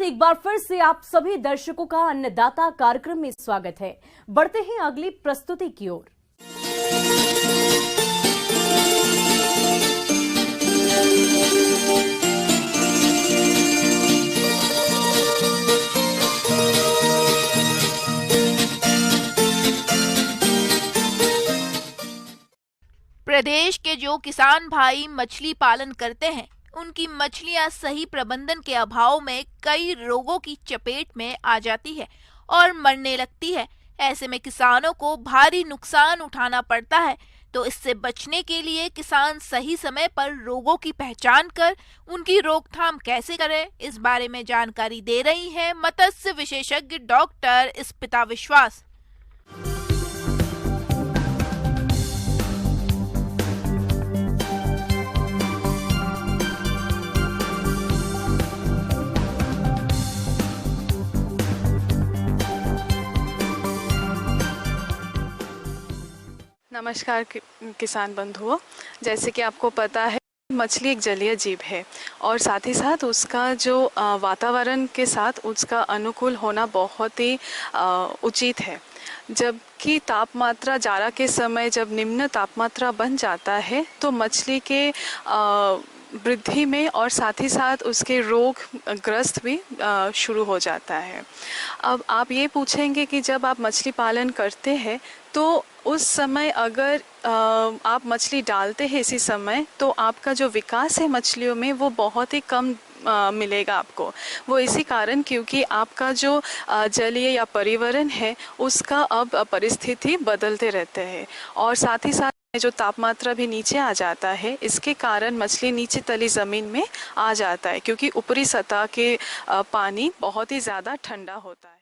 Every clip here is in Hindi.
एक बार फिर से आप सभी दर्शकों का अन्नदाता कार्यक्रम में स्वागत है। बढ़ते हैं अगली प्रस्तुति की ओर। प्रदेश के जो किसान भाई मछली पालन करते हैं, उनकी मछलियां सही प्रबंधन के अभाव में कई रोगों की चपेट में आ जाती है और मरने लगती है। ऐसे में किसानों को भारी नुकसान उठाना पड़ता है। तो इससे बचने के लिए किसान सही समय पर रोगों की पहचान कर उनकी रोकथाम कैसे करें, इस बारे में जानकारी दे रही हैं मत्स्य विशेषज्ञ डॉक्टर स्पिता विश्वास। नमस्कार किसान बंधुओं, जैसे कि आपको पता है मछली एक जलीय जीव है और साथ ही साथ उसका जो वातावरण के साथ उसका अनुकूल होना बहुत ही उचित है। जबकि तापमात्रा जाड़ा के समय जब निम्न तापमात्रा बन जाता है तो मछली के वृद्धि में और साथ ही साथ उसके रोग ग्रस्त भी शुरू हो जाता है। अब आप ये पूछेंगे कि जब आप मछली पालन करते हैं तो उस समय अगर आप मछली डालते हैं इसी समय, तो आपका जो विकास है मछलियों में वो बहुत ही कम मिलेगा आपको। वो इसी कारण क्योंकि आपका जो जलीय या पर्यावरण है उसका अब परिस्थिति बदलते रहते हैं और साथ ही साथ जो तापमात्रा भी नीचे आ जाता है, इसके कारण मछली नीचे तली ज़मीन में आ जाता है क्योंकि ऊपरी सतह के पानी बहुत ही ज़्यादा ठंडा होता है।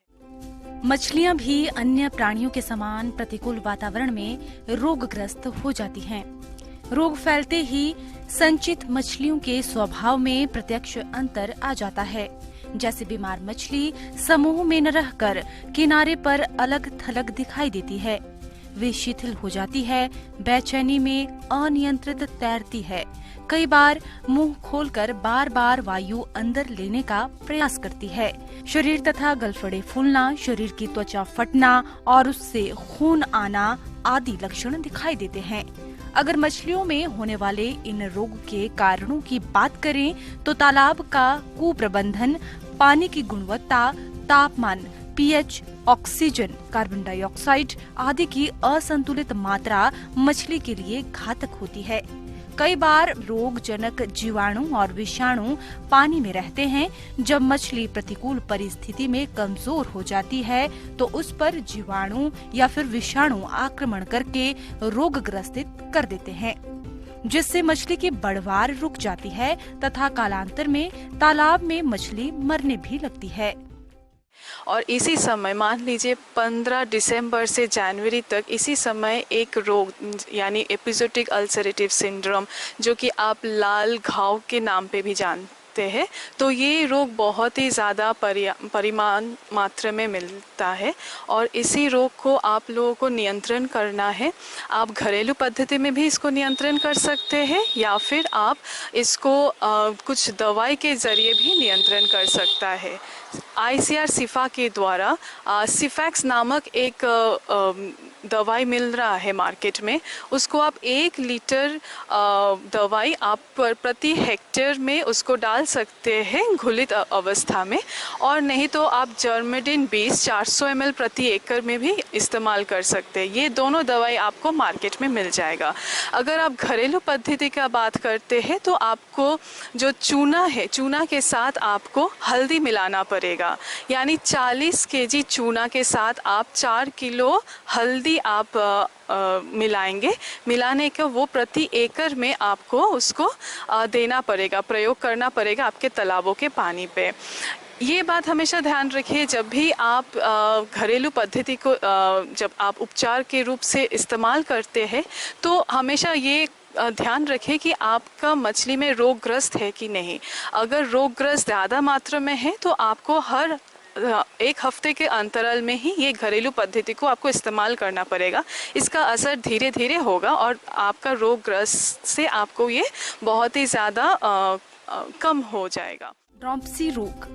मछलियां भी अन्य प्राणियों के समान प्रतिकूल वातावरण में रोगग्रस्त हो जाती हैं। रोग फैलते ही संचित मछलियों के स्वभाव में प्रत्यक्ष अंतर आ जाता है। जैसे बीमार मछली समूह में न रहकर किनारे पर अलग थलग दिखाई देती है, वे शिथिल हो जाती है, बेचैनी में अनियंत्रित तैरती है, कई बार मुंह खोलकर बार बार वायु अंदर लेने का प्रयास करती है। शरीर तथा गलफड़े फूलना, शरीर की त्वचा फटना और उससे खून आना आदि लक्षण दिखाई देते हैं। अगर मछलियों में होने वाले इन रोग के कारणों की बात करें तो तालाब का कुप्रबंधन, पानी की गुणवत्ता, तापमान, पीएच, ऑक्सीजन, कार्बन डाइऑक्साइड आदि की असंतुलित मात्रा मछली के लिए घातक होती है। कई बार रोगजनक जीवाणु और विषाणु पानी में रहते हैं। जब मछली प्रतिकूल परिस्थिति में कमजोर हो जाती है तो उस पर जीवाणु या फिर विषाणु आक्रमण करके रोगग्रसित कर देते हैं, जिससे मछली की बढ़वार रुक जाती है तथा कालांतर में तालाब में मछली मरने भी लगती है। और इसी समय मान लीजिए 15 दिसंबर से जनवरी तक इसी समय एक रोग यानी एपिजोटिक अल्सरेटिव सिंड्रोम, जो कि आप लाल घाव के नाम पे भी जानते हैं, तो ये रोग बहुत ही ज़्यादा परिमाण मात्रा में मिलता है और इसी रोग को आप लोगों को नियंत्रण करना है। आप घरेलू पद्धति में भी इसको नियंत्रण कर सकते हैं या फिर आप इसको कुछ दवाई के ज़रिए भी नियंत्रण कर सकता है। ICAR सिफा के द्वारा सिफैक्स नामक एक दवाई मिल रहा है मार्केट में। उसको आप 1 लीटर दवाई आप प्रति हेक्टेयर में उसको डाल सकते हैं घुलित अवस्था में, और नहीं तो आप जर्मेडिन 20 400 ml प्रति एकड़ में भी इस्तेमाल कर सकते हैं। ये दोनों दवाई आपको मार्केट में मिल जाएगा। अगर आप घरेलू पद्धति का बात करते हैं तो आपको जो चूना है, चूना के साथ आपको हल्दी मिलाना पड़ेगा, यानी 40 kg चूना के साथ आप 4 किलो हल्दी आप मिलाएंगे। मिलाने के वो प्रति एकड़ में आपको उसको देना पड़ेगा, प्रयोग करना पड़ेगा आपके तालाबों के पानी पे। ये बात हमेशा ध्यान रखिए, जब भी आप घरेलू पद्धति को जब आप उपचार के रूप से इस्तेमाल करते हैं तो हमेशा ये ध्यान रखें कि आपका मछली में रोगग्रस्त है कि नहीं। अगर रोगग्रस्त ज़्यादा मात्रा में है तो आपको हर 1 हफ्ते के अंतराल में ही ये घरेलू पद्धति को आपको इस्तेमाल करना पड़ेगा। इसका असर धीरे धीरे होगा और आपका रोगग्रस्त से आपको ये बहुत ही ज़्यादा कम हो जाएगा। ड्रॉम्पसी रोग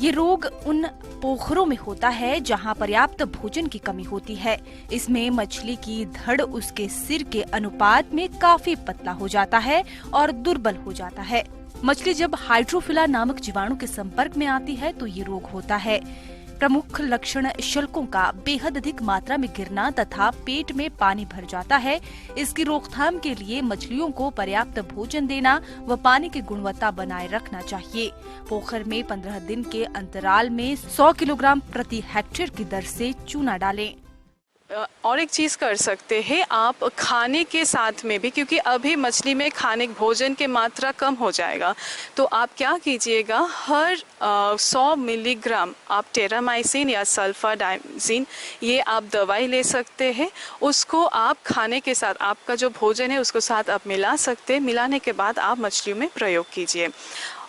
ये रोग उन पोखरों में होता है जहां पर्याप्त भोजन की कमी होती है। इसमें मछली की धड़ उसके सिर के अनुपात में काफी पतला हो जाता है और दुर्बल हो जाता है। मछली जब हाइड्रोफिला नामक जीवाणु के संपर्क में आती है तो ये रोग होता है। प्रमुख लक्षण शल्कों का बेहद अधिक मात्रा में गिरना तथा पेट में पानी भर जाता है। इसकी रोकथाम के लिए मछलियों को पर्याप्त भोजन देना व पानी की गुणवत्ता बनाए रखना चाहिए। पोखर में 15 दिन के अंतराल में 100 किलोग्राम प्रति हेक्टेयर की दर से चूना डालें। और एक चीज़ कर सकते हैं आप खाने के साथ में भी, क्योंकि अभी मछली में खाने भोजन की मात्रा कम हो जाएगा, तो आप क्या कीजिएगा, हर 100 मिलीग्राम आप टेरामाइसिन या सल्फाडाइजिन ये आप दवाई ले सकते हैं। उसको आप खाने के साथ, आपका जो भोजन है उसको साथ आप मिला सकते हैं। मिलाने के बाद आप मछलियों में प्रयोग कीजिए।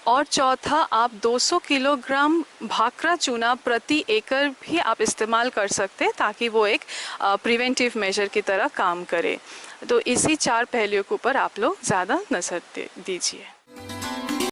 और चौथा, आप 200 किलोग्राम भाखरा चूना प्रति एकड़ भी आप इस्तेमाल कर सकते हैं ताकि वो एक प्रिवेंटिव मेजर की तरह काम करे। तो इसी 4 पहलुओं के ऊपर आप लोग ज़्यादा नज़र दीजिए।